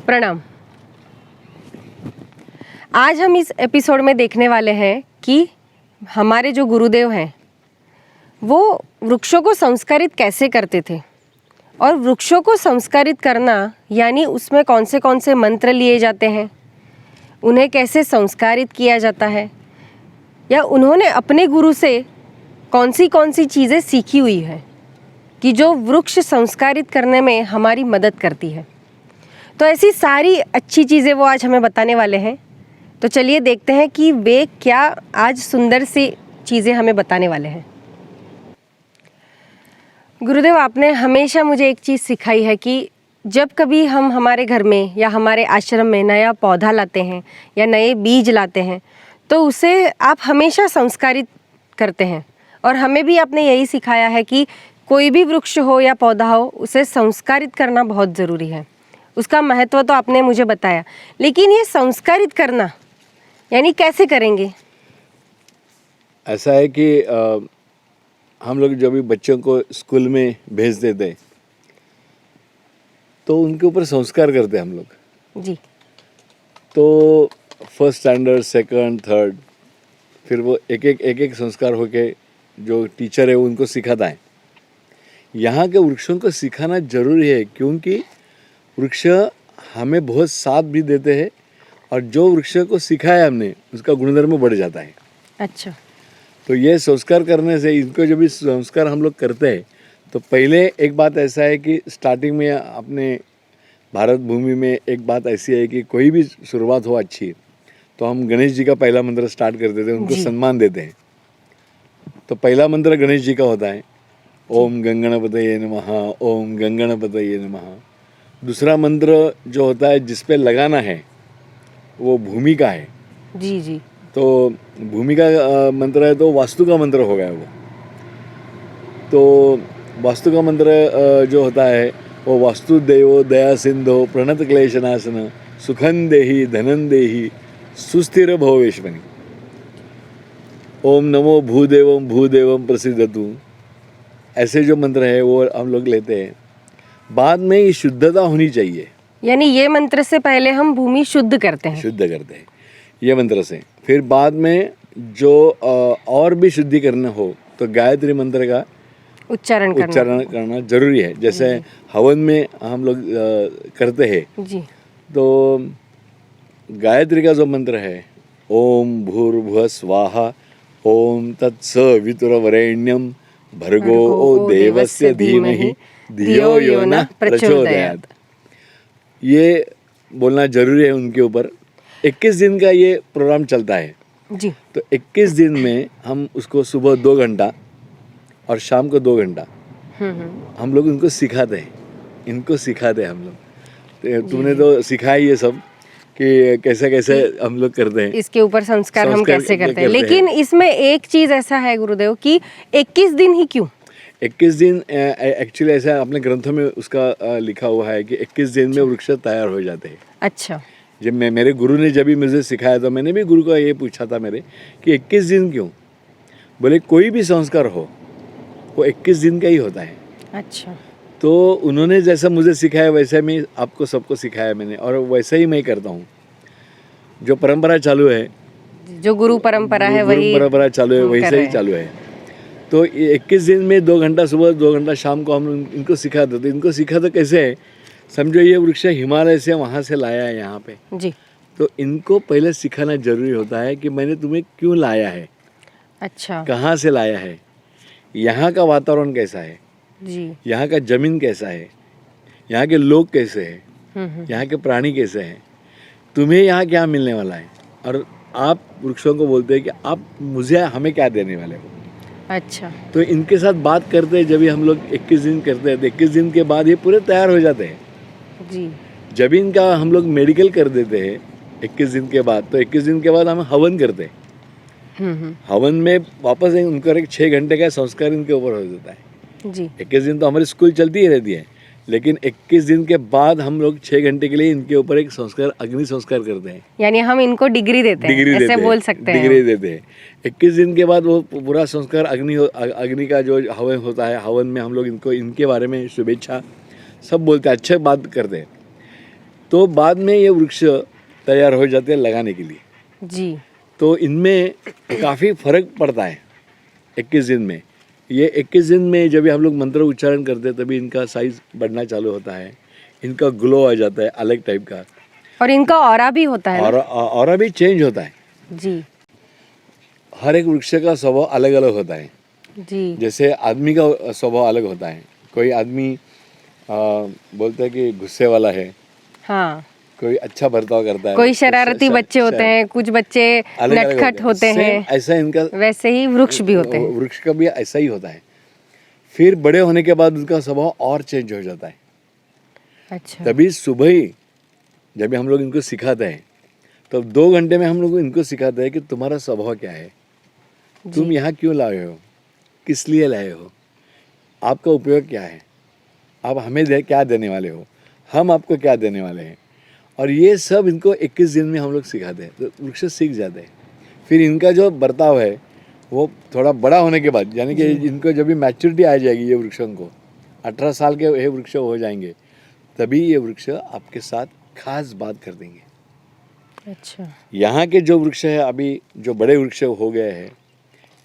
प्रणाम। आज हम इस एपिसोड में देखने वाले हैं कि हमारे जो गुरुदेव हैं वो वृक्षों को संस्कारित कैसे करते थे और वृक्षों को संस्कारित करना यानी उसमें कौन से मंत्र लिए जाते हैं, उन्हें कैसे संस्कारित किया जाता है या उन्होंने अपने गुरु से कौन सी चीज़ें सीखी हुई है कि जो वृक्ष संस्कारित करने में हमारी मदद करती है। तो ऐसी सारी अच्छी चीज़ें वो आज हमें बताने वाले हैं। तो चलिए देखते हैं कि वे क्या आज सुंदर सी चीज़ें हमें बताने वाले हैं। गुरुदेव, आपने हमेशा मुझे एक चीज़ सिखाई है कि जब कभी हम हमारे घर में या हमारे आश्रम में नया पौधा लाते हैं या नए बीज लाते हैं तो उसे आप हमेशा संस्कारित करते हैं, और हमें भी आपने यही सिखाया है कि कोई भी वृक्ष हो या पौधा हो उसे संस्कारित करना बहुत ज़रूरी है। उसका महत्व तो आपने मुझे बताया, लेकिन ये संस्कारित करना यानी कैसे करेंगे? ऐसा है कि हम लोग जब भी बच्चों को स्कूल में भेज देते हैं तो उनके ऊपर संस्कार करते हैं हम लोग जी। तो फर्स्ट स्टैंडर्ड, सेकंड, थर्ड, फिर वो एक संस्कार होके जो टीचर है वो उनको सिखाता है। यहाँ के वृक्षों को सिखाना जरूरी है क्योंकि वृक्ष हमें बहुत साथ भी देते हैं और जो वृक्ष को सिखाया हमने उसका गुणधर्म बढ़ जाता है। अच्छा। तो ये संस्कार करने से, इनको जब भी संस्कार हम लोग करते हैं तो पहले एक बात ऐसा है कि स्टार्टिंग में अपने भारत भूमि में एक बात ऐसी है कि कोई भी शुरुआत हो अच्छी तो हम गणेश जी का पहला मंत्र स्टार्ट कर देते हैं, उनको सम्मान देते हैं। तो पहला मंत्र गणेश जी का होता है, ओम गंगणपतये नमः, ओम गंगणपतये नमः। दूसरा मंत्र जो होता है जिस पे लगाना है वो भूमि का है। जी जी। तो भूमि का मंत्र है तो वास्तु का मंत्र हो गया वो। तो वास्तु का मंत्र जो होता है वो वास्तु देवो दया सिंधो प्रणत क्लेशनाशन सुखं देहि धनं देहि सुस्थिर भवेश्वनि। ओम नमो भूदेवम भूदेवम प्रसिद्धतु। ऐसे जो मंत्र है वो हम लोग लेते हैं। बाद में ये शुद्धता होनी चाहिए, यानी ये मंत्र से पहले हम भूमि शुद्ध करते हैं। शुद्ध करते हैं ये मंत्र से। फिर बाद में जो और भी शुद्धि करना हो तो गायत्री मंत्र का उच्चारण करना जरूरी है। जैसे हवन में हम लोग करते हैं जी। तो गायत्री का जो मंत्र है ओम भूर्भुवः स्वाहा ओम तत्सवितुर्वरेण्यं भर्गो देवस्य धीमहि धियो यो नः प्रचोदयात्। ये बोलना जरूरी है उनके ऊपर। 21 दिन का ये प्रोग्राम चलता है जी। तो 21 दिन में हम उसको सुबह 2 घंटा और शाम को 2 घंटा हम लोग उनको सिखाते हैं। इनको सिखाते हैं हम लोग। तुमने तो सिखाया ये सब कि कैसे कैसे हम लोग करते हैं, इसके ऊपर संस्कार हम कैसे करते हैं। लेकिन इसमें एक चीज ऐसा है गुरुदेव कि 21 दिन ही क्यों? 21 दिन एक्चुअली ऐसा अपने ग्रंथों में उसका लिखा हुआ है कि 21 दिन में वृक्ष तैयार हो जाते हैं। अच्छा। जब मेरे गुरु ने जब भी मुझे सिखाया तो मैंने भी गुरु को ये पूछा था मेरे कि 21 दिन क्यों? बोले कोई भी संस्कार हो वो 21 दिन का ही होता है। अच्छा। तो उन्होंने जैसा मुझे सिखाया वैसे मैं आपको सबको सिखाया मैंने, और वैसा ही मैं करता हूँ। जो परंपरा चालू है, जो गुरु परंपरा है वही परंपरा चालू है, वैसे ही चालू है। तो 21 दिन में 2 घंटा सुबह 2 घंटा शाम को हम इनको सिखाते थे। इनको सिखाते कैसे है, समझो ये वृक्ष हिमालय से वहाँ से लाया है यहाँ पे जी। तो इनको पहले सिखाना जरूरी होता है कि मैंने तुम्हें क्यों लाया है। अच्छा। कहाँ से लाया है, यहाँ का वातावरण कैसा है जी, यहाँ का जमीन कैसा है, यहाँ के लोग कैसे हैं, यहाँ के प्राणी कैसे हैं, तुम्हें यहाँ क्या मिलने वाला है, और आप वृक्षों को बोलते हैं कि आप मुझे हमें क्या देने वाले हो। अच्छा। तो इनके साथ बात करते हैं। जब भी हम लोग 21 दिन करते हैं तो 21 दिन के बाद ये पूरे तैयार हो जाते हैं जी। जब इनका हम लोग मेडिकल कर देते हैं 21 दिन के बाद, तो 21 दिन के बाद हम हवन करते हैं। हवन में वापस उनका एक 6 घंटे का संस्कार इनके ऊपर हो जाता है जी। 21 दिन तो हमारी स्कूल चलती ही रहती है, लेकिन 21 दिन के बाद हम लोग 6 घंटे के लिए इनके ऊपर एक संस्कार, अग्नि संस्कार करते हैं। यानी हम इनको डिग्री देते हैं, ऐसे बोल सकते हैं। डिग्री देते हैं। 21 दिन के बाद वो पूरा संस्कार अग्नि का जो हवन होता है, हवन में हम लोग इनको इनके बारे में शुभेच्छा सब बोलते हैं, अच्छे बात करते हैं। तो बाद में ये वृक्ष तैयार हो जाते हैं लगाने के लिए। जी तो इनमें काफ़ी फर्क पड़ता है 21 दिन में। ये 21 दिन में जब भी हम लोग मंत्र उच्चारण करते हैं तभी इनका साइज बढ़ना चालू होता है, इनका ग्लो आ जाता है अलग टाइप का, और इनका ऑरा भी होता है और ना? ऑरा भी चेंज होता है। जी हर एक वृक्ष का स्वभाव अलग अलग होता है। जी जैसे आदमी का स्वभाव अलग होता है। कोई आदमी बोलता है कि गुस्से वाला है, हाँ, कोई अच्छा बर्ताव करता है, कोई शरारती बच्चे होते हैं, कुछ बच्चे अलग-अलग नटखट होते Same हैं, ऐसा इनका वैसे ही वृक्ष भी होते हैं। वृक्ष का भी ऐसा ही होता है। फिर बड़े होने के बाद उनका स्वभाव और चेंज हो जाता है। अच्छा तभी सुबह ही जब भी हम लोग इनको सिखाते हैं तो 2 घंटे में हम लोग इनको सिखाते हैं कि तुम्हारा स्वभाव क्या है, तुम जी यहाँ क्यों लाए हो, किस लिए लाए हो, आपका उपयोग क्या है, आप हमें क्या देने वाले हो, हम आपको क्या देने वाले हैं। और ये सब इनको 21 दिन में हम लोग सिखाते हैं तो वृक्ष सीख जाते हैं। फिर इनका जो बर्ताव है वो थोड़ा बड़ा होने के बाद, यानी कि इनको जब भी मैच्योरिटी आ जाएगी ये वृक्षों को, 18 साल के ये वृक्ष हो जाएंगे, तभी ये वृक्ष आपके साथ खास बात कर देंगे। अच्छा यहाँ के जो वृक्ष है अभी जो बड़े वृक्ष हो गए हैं,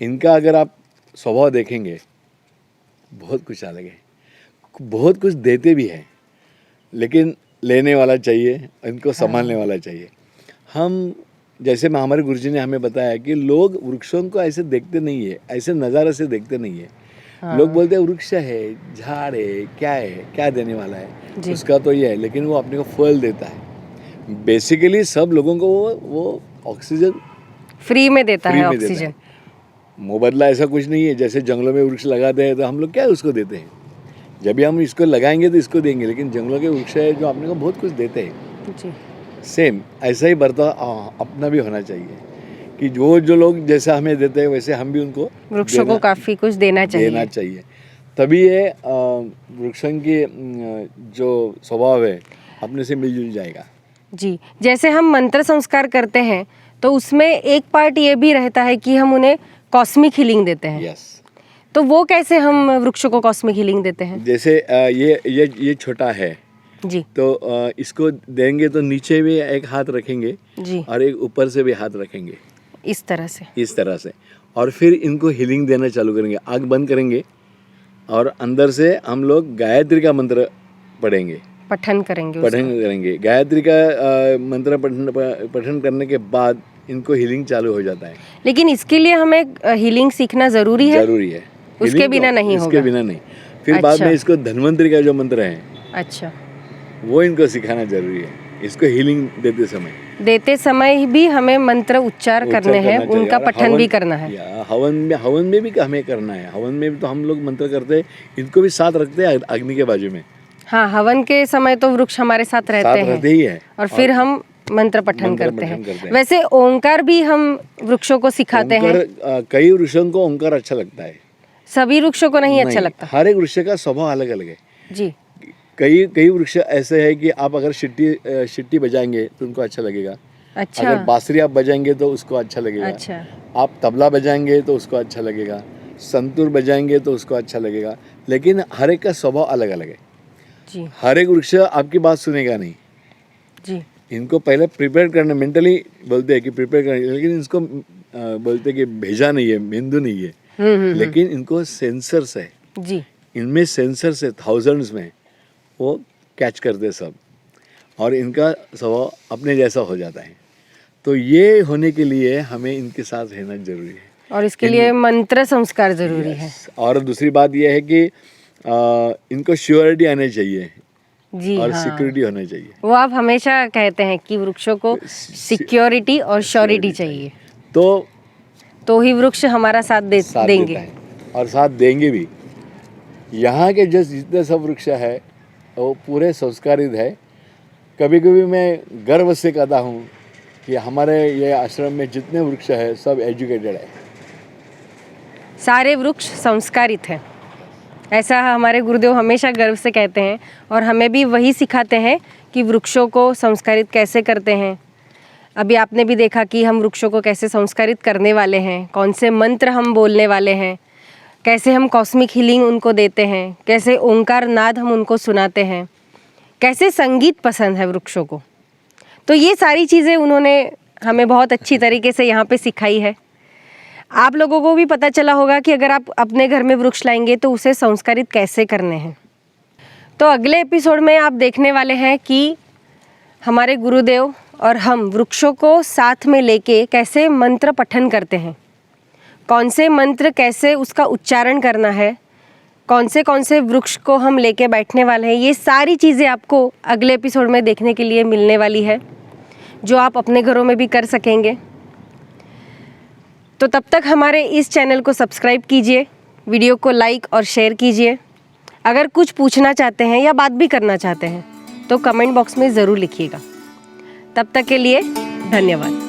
इनका अगर आप स्वभाव देखेंगे बहुत कुछ अलग है, बहुत कुछ देते भी हैं, लेकिन लेने वाला चाहिए, इनको संभालने वाला चाहिए। हम जैसे में हमारे गुरुजी ने हमें बताया कि लोग वृक्षों को ऐसे देखते नहीं है, ऐसे नज़ारे से देखते नहीं है। लोग बोलते हैं वृक्ष है, झाड़ है, क्या देने वाला है, उसका तो ये है, लेकिन वो अपने को फल देता है। बेसिकली सब लोगों को वो ऑक्सीजन फ्री में देता फ्री है में देता ऑक्सीजन। है। मुबदला ऐसा कुछ नहीं है। जैसे जंगलों में वृक्ष लगाते हैं तो हम लोग क्या उसको देते हैं, जब भी हम इसको लगाएंगे तो इसको देंगे, लेकिन जंगलों के वृक्ष है जो अपने को बहुत कुछ देते हैं। जी सेम ऐसा ही बर्ताव अपना भी होना चाहिए कि जो लोग जैसा हमें देते हैं वैसे हम भी उनको वृक्षों को काफी कुछ देना चाहिए। तभी ये वृक्षों की जो स्वभाव है अपने से मिलजुल जाएगा। जी जैसे हम मंत्र संस्कार करते हैं तो उसमें एक पार्ट ये भी रहता है कि हम उन्हें कॉस्मिक हीलिंग देते हैं। यस। तो वो कैसे हम वृक्षों को कॉस्मिक हीलिंग देते हैं? जैसे ये छोटा है जी तो इसको देंगे तो नीचे भी एक हाथ रखेंगे जी और एक ऊपर से भी हाथ रखेंगे, इस तरह से। इस तरह से, और फिर इनको हीलिंग देना चालू करेंगे। आँख बंद करेंगे और अंदर से हम लोग गायत्री का मंत्र पढ़ेंगे, पठन करेंगे पठन करेंगे। गायत्री का मंत्र पठन करने के बाद इनको हीलिंग चालू हो जाता है। लेकिन इसके लिए हमें हीलिंग सीखना जरूरी है? जरूरी है, उसके healing बिना तो- नहीं इसके होगा? बिना नहीं। फिर बाद अच्छा। में इसको धन्वंतरी का जो मंत्र है अच्छा, वो इनको सिखाना जरूरी है। इसको हीलिंग देते समय भी हमें मंत्र उच्चार करने हैं, करना चाहिए। उनका और पठन भी करना है। हवन में भी हमें करना है। हवन में भी तो हम लोग मंत्र करते हैं, इनको भी साथ रखते हैं अग्नि के बाजू में। हाँ, हवन के समय तो वृक्ष हमारे साथ रहते रहते ही है। और फिर हम मंत्र पठन मंत्र करते पठन करते हैं। हैं। वैसे ओंकार भी हम वृक्षों को सिखाते हैं। कई वृक्षों को ओंकार अच्छा लगता है, सभी वृक्षों को नहीं अच्छा लगता। हर एक वृक्ष का स्वभाव अलग अलग है। जी कई वृक्ष ऐसे है कि आप अगर शिट्टी बजाएंगे तो उनको अच्छा लगेगा। अच्छा अगर बांसुरी आप बजाएंगे तो उसको अच्छा लगेगा। अच्छा आप तबला बजाएंगे तो उसको अच्छा लगेगा, संतूर बजाएंगे तो उसको अच्छा लगेगा। लेकिन हर एक का स्वभाव अलग अलग है। जी हर एक वृक्ष आपकी बात सुनेगा नहीं। जी इनको पहले प्रिपेयर करना, मेंटली बोलते हैं कि प्रिपेयर करना, लेकिन इसको बोलते हैं कि भेजा नहीं है, मेंदू नहीं है। लेकिन इनको सेंसर्स है, जी इनमें सेंसर्स है थाउजेंड्स में, वो कैच करते सब, और इनका स्वभाव अपने जैसा हो जाता है। तो ये होने के लिए हमें इनके साथ रहना जरूरी है, और इसके लिए मंत्र संस्कार जरूरी है। और दूसरी बात यह है कि इनको श्योरिटी आनी चाहिए जी और हाँ, सिक्योरिटी होना चाहिए। वो आप हमेशा कहते हैं कि वृक्षों को सिक्योरिटी और श्योरिटी चाहिए, तो ही वृक्ष हमारा साथ साथ देंगे। देता है और साथ देंगे भी। यहाँ के जो जितने सब वृक्ष है वो पूरे संस्कारित है। कभी कभी मैं गर्व से कहता हूँ कि हमारे ये आश्रम में जितने वृक्ष है सब एजुकेटेड है। सारे वृक्ष संस्कारित हैं, ऐसा हमारे गुरुदेव हमेशा गर्व से कहते हैं, और हमें भी वही सिखाते हैं कि वृक्षों को संस्कारित कैसे करते हैं। अभी आपने भी देखा कि हम वृक्षों को कैसे संस्कारित करने वाले हैं, कौन से मंत्र हम बोलने वाले हैं, कैसे हम कॉस्मिक हीलिंग उनको देते हैं, कैसे ओंकार नाद हम उनको सुनाते हैं, कैसे संगीत पसंद है वृक्षों को। तो ये सारी चीज़ें उन्होंने हमें बहुत अच्छी तरीके से यहाँ पे सिखाई है। आप लोगों को भी पता चला होगा कि अगर आप अपने घर में वृक्ष लाएंगे तो उसे संस्कारित कैसे करने हैं। तो अगले एपिसोड में आप देखने वाले हैं कि हमारे गुरुदेव और हम वृक्षों को साथ में लेके कैसे मंत्र पठन करते हैं, कौन से मंत्र कैसे उसका उच्चारण करना है, कौन से वृक्ष को हम लेके बैठने वाले हैं। ये सारी चीज़ें आपको अगले एपिसोड में देखने के लिए मिलने वाली है, जो आप अपने घरों में भी कर सकेंगे। तो तब तक हमारे इस चैनल को सब्सक्राइब कीजिए, वीडियो को लाइक और शेयर कीजिए। अगर कुछ पूछना चाहते हैं या बात भी करना चाहते हैं तो कमेंट बॉक्स में ज़रूर लिखिएगा। तब तक के लिए धन्यवाद।